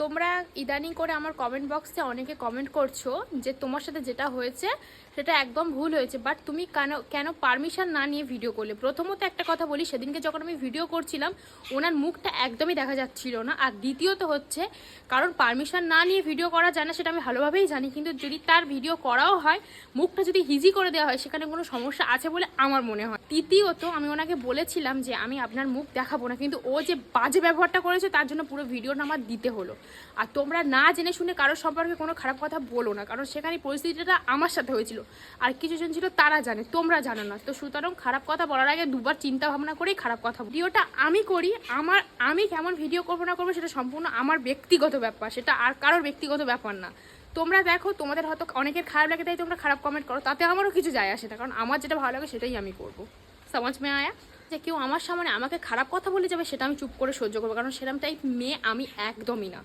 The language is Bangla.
তোমরা ইদানিং করে আমার কমেন্ট বক্সে অনেকে কমেন্ট করছো যে তোমার সাথে যেটা হয়েছে সেটা একদম ভুল হয়েছে, বাট তুমি কেন কেন পারমিশন না নিয়ে ভিডিও করলে। প্রথমত একটা কথা বলি, সেদিনকে যখন আমি ভিডিও করছিলাম ওনার মুখটা একদমই দেখা যাচ্ছিল না। আর দ্বিতীয়ত হচ্ছে, কারণ পারমিশন না নিয়ে ভিডিও করা যায় না সেটা আমি ভালোভাবেই জানি, কিন্তু যদি তার ভিডিও করাও হয়, মুখটা যদি হিজি করে দেওয়া হয় সেখানে কোনো সমস্যা আছে বলে আমার মনে হয়। তৃতীয়ত আমি ওনাকে বলেছিলাম যে আমি আপনার মুখ দেখাবো না, কিন্তু ও যে বাজে ব্যবহারটা করেছে তার জন্য পুরো ভিডিওটা আমার দিতে হলো। আর তোমরা না জেনে শুনে কারোর সম্পর্কে কোনো খারাপ কথা বলো না, কারণ সেখানে পরিস্থিতিটা আমার সাথে হয়েছিল। আর কিছুজন ছিল তারা জানে, তোমরা জানো না। তো সুতরাং খারাপ কথা বলার আগে দুবার চিন্তা ভাবনা করেই খারাপ কথা। ভিডিওটা আমি করি, আমি কেমন ভিডিও করবো না করবো সেটা সম্পূর্ণ আমার ব্যক্তিগত ব্যাপার, সেটা আর কারোর ব্যক্তিগত ব্যাপার না। তোমরা দেখো, তোমাদের হয়তো অনেকের খারাপ লাগে তাই তোমরা খারাপ কমেন্ট করো, তাতে আমারও কিছু যায় আসে না, কারণ আমার যেটা ভালো লাগে সেটাই আমি করবো। সমাজ মে আয়া যে কেউ আমার সামনে আমাকে খারাপ কথা বলে যাবে সেটা আমি চুপ করে সহ্য করবো, কারণ সেরকম টাইপ মেয়ে আমি একদমই না।